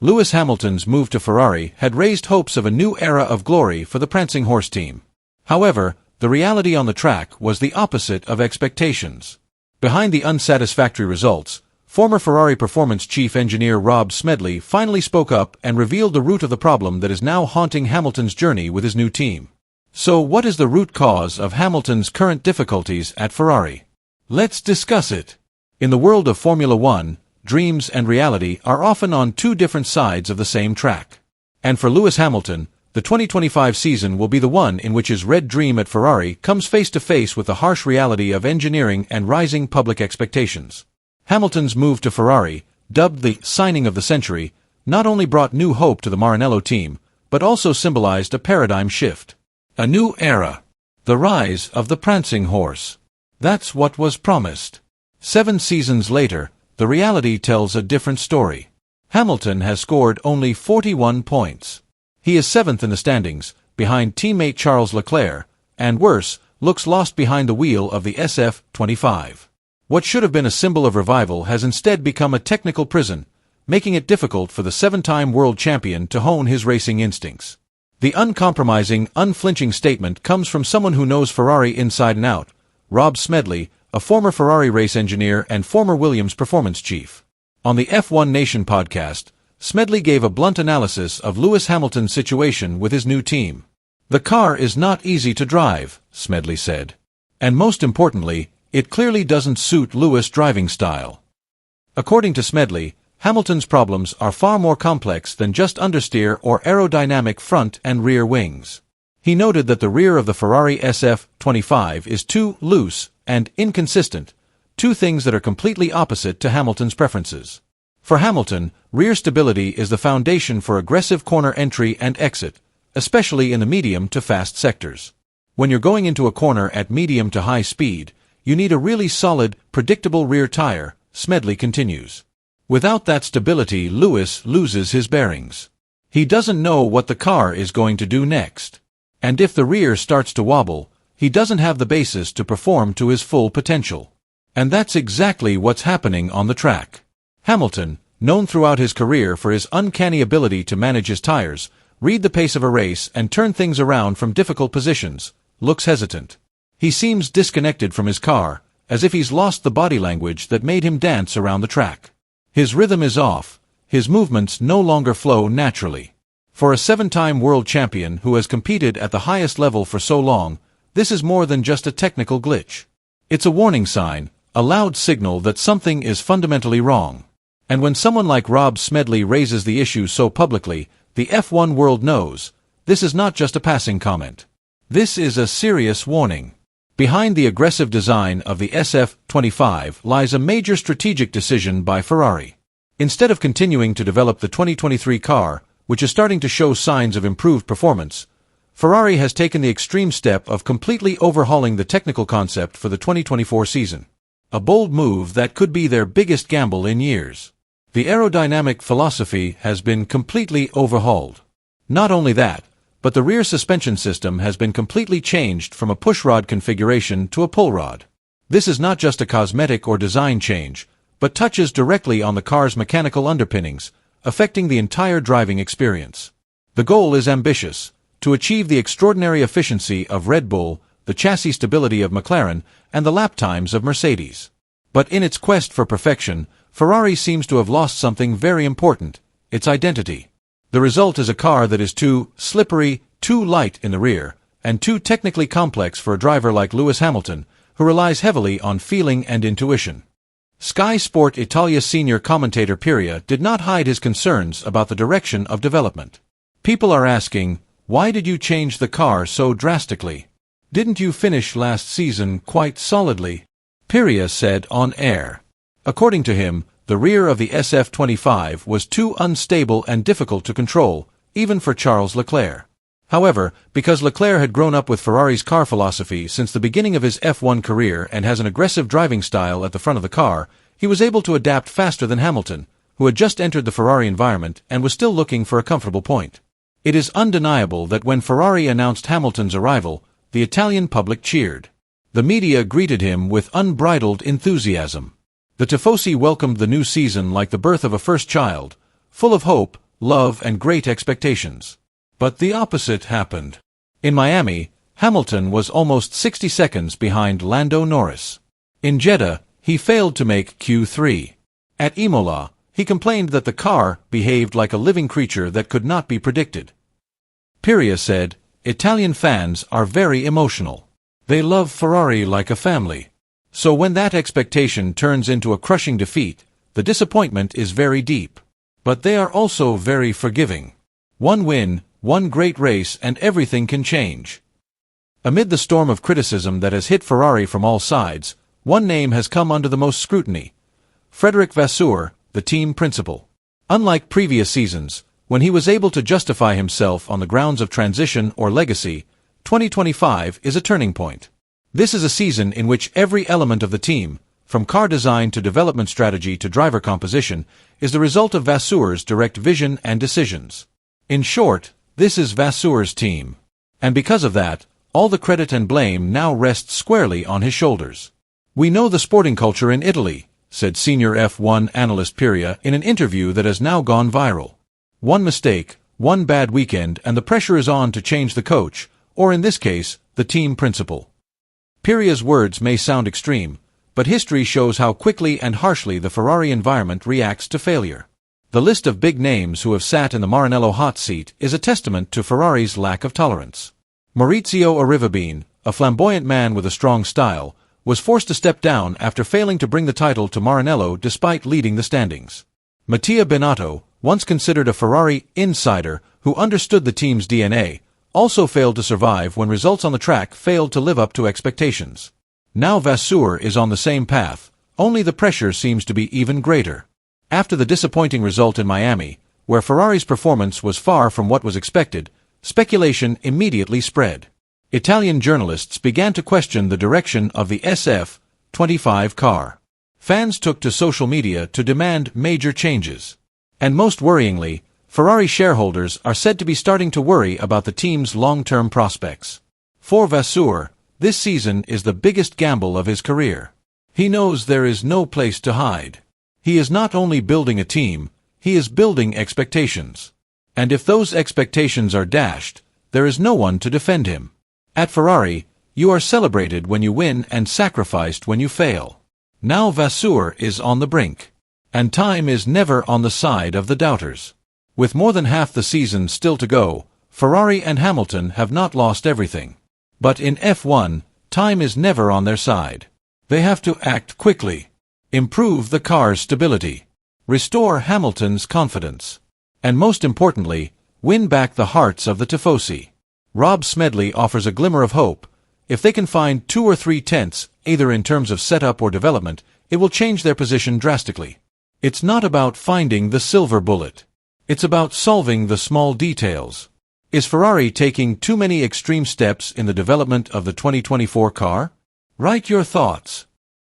Lewis Hamilton's move to Ferrari had raised hopes of a new era of glory for the prancing horse team. However, the reality on the track was the opposite of expectations. Behind the unsatisfactory results, former Ferrari performance chief engineer Rob Smedley finally spoke up and revealed the root of the problem that is now haunting Hamilton's journey with his new team. So what is the root cause of Hamilton's current difficulties at Ferrari? Let's discuss it. In the world of Formula One, dreams and reality are often on two different sides of the same track. And for Lewis Hamilton, the 2025 season will be the one in which his red dream at Ferrari comes face to face with the harsh reality of engineering and rising public expectations. Hamilton's move to Ferrari, dubbed the signing of the century, not only brought new hope to the Maranello team, but also symbolized a paradigm shift. A new era. The rise of the prancing horse. That's what was promised. 7 seasons later, the reality tells a different story. Hamilton has scored only 41 points. He is 7th in the standings, behind teammate Charles Leclerc, and worse, looks lost behind the wheel of the SF25. What should have been a symbol of revival has instead become a technical prison, making it difficult for the 7-time world champion to hone his racing instincts. The uncompromising, unflinching statement comes from someone who knows Ferrari inside and out, Rob Smedley, a former Ferrari race engineer and former Williams performance chief. On the F1 Nation podcast, Smedley gave a blunt analysis of Lewis Hamilton's situation with his new team. "The car is not easy to drive," Smedley said. "And most importantly, it clearly doesn't suit Lewis' driving style." According to Smedley, Hamilton's problems are far more complex than just understeer or aerodynamic front and rear wings. He noted that the rear of the Ferrari SF25 is too loose and inconsistent, two things that are completely opposite to Hamilton's preferences. For Hamilton, rear stability is the foundation for aggressive corner entry and exit, especially in the medium to fast sectors. When you're going into a corner at medium to high speed, you need a really solid, predictable rear tire, Smedley continues. Without that stability, Lewis loses his bearings. He doesn't know what the car is going to do next. And if the rear starts to wobble, he doesn't have the basis to perform to his full potential. And that's exactly what's happening on the track. Hamilton, known throughout his career for his uncanny ability to manage his tires, read the pace of a race and turn things around from difficult positions, looks hesitant. He seems disconnected from his car, as if he's lost the body language that made him dance around the track. His rhythm is off, his movements no longer flow naturally. For a 7-time world champion who has competed at the highest level for so long, this is more than just a technical glitch. It's a warning sign, a loud signal that something is fundamentally wrong. And when someone like Rob Smedley raises the issue so publicly, the F1 world knows, this is not just a passing comment. This is a serious warning. Behind the aggressive design of the SF25 lies a major strategic decision by Ferrari. Instead of continuing to develop the 2023 car, which is starting to show signs of improved performance, Ferrari has taken the extreme step of completely overhauling the technical concept for the 2024 season. A bold move that could be their biggest gamble in years. The aerodynamic philosophy has been completely overhauled. Not only that, but the rear suspension system has been completely changed from a pushrod configuration to a pull rod. This is not just a cosmetic or design change, but touches directly on the car's mechanical underpinnings, affecting the entire driving experience. The goal is ambitious, to achieve the extraordinary efficiency of Red Bull, the chassis stability of McLaren, and the lap times of Mercedes. But in its quest for perfection, Ferrari seems to have lost something very important, its identity. The result is a car that is too slippery, too light in the rear, and too technically complex for a driver like Lewis Hamilton, who relies heavily on feeling and intuition. Sky Sport Italia senior commentator Piria did not hide his concerns about the direction of development. People are asking, why did you change the car so drastically? Didn't you finish last season quite solidly? Piria said on air. According to him, the rear of the SF25 was too unstable and difficult to control, even for Charles Leclerc. However, because Leclerc had grown up with Ferrari's car philosophy since the beginning of his F1 career and has an aggressive driving style at the front of the car, he was able to adapt faster than Hamilton, who had just entered the Ferrari environment and was still looking for a comfortable point. It is undeniable that when Ferrari announced Hamilton's arrival, the Italian public cheered. The media greeted him with unbridled enthusiasm. The Tifosi welcomed the new season like the birth of a first child, full of hope, love and great expectations. But the opposite happened. In Miami, Hamilton was almost 60 seconds behind Lando Norris. In Jeddah, he failed to make Q3. At Imola, he complained that the car behaved like a living creature that could not be predicted. Piria said, "Italian fans are very emotional. They love Ferrari like a family. So when that expectation turns into a crushing defeat, the disappointment is very deep. But they are also very forgiving. One win, one great race, and everything can change." Amid the storm of criticism that has hit Ferrari from all sides, one name has come under the most scrutiny: Frédéric Vasseur, the team principal. Unlike previous seasons, when he was able to justify himself on the grounds of transition or legacy, 2025 is a turning point. This is a season in which every element of the team, from car design to development strategy to driver composition, is the result of Vasseur's direct vision and decisions. In short, this is Vasseur's team. And because of that, all the credit and blame now rests squarely on his shoulders. "We know the sporting culture in Italy," said senior F1 analyst Piria in an interview that has now gone viral. "One mistake, one bad weekend, and the pressure is on to change the coach, or in this case, the team principal." Piria's words may sound extreme, but history shows how quickly and harshly the Ferrari environment reacts to failure. The list of big names who have sat in the Maranello hot seat is a testament to Ferrari's lack of tolerance. Maurizio Arrivabene, a flamboyant man with a strong style, was forced to step down after failing to bring the title to Maranello despite leading the standings. Mattia Binotto, once considered a Ferrari insider who understood the team's DNA, also failed to survive when results on the track failed to live up to expectations. Now Vasseur is on the same path, only the pressure seems to be even greater. After the disappointing result in Miami, where Ferrari's performance was far from what was expected, speculation immediately spread. Italian journalists began to question the direction of the SF25 car. Fans took to social media to demand major changes. And most worryingly, Ferrari shareholders are said to be starting to worry about the team's long-term prospects. For Vasseur, this season is the biggest gamble of his career. He knows there is no place to hide. He is not only building a team, he is building expectations. And if those expectations are dashed, there is no one to defend him. At Ferrari, you are celebrated when you win and sacrificed when you fail. Now Vasseur is on the brink. And time is never on the side of the doubters. With more than half the season still to go, Ferrari and Hamilton have not lost everything. But in F1, time is never on their side. They have to act quickly. Improve the car's stability. Restore Hamilton's confidence. And most importantly, win back the hearts of the Tifosi. Rob Smedley offers a glimmer of hope. If they can find 2 or 3 tenths, either in terms of setup or development, it will change their position drastically. It's not about finding the silver bullet. It's about solving the small details. Is Ferrari taking too many extreme steps in the development of the 2024 car? Write your thoughts.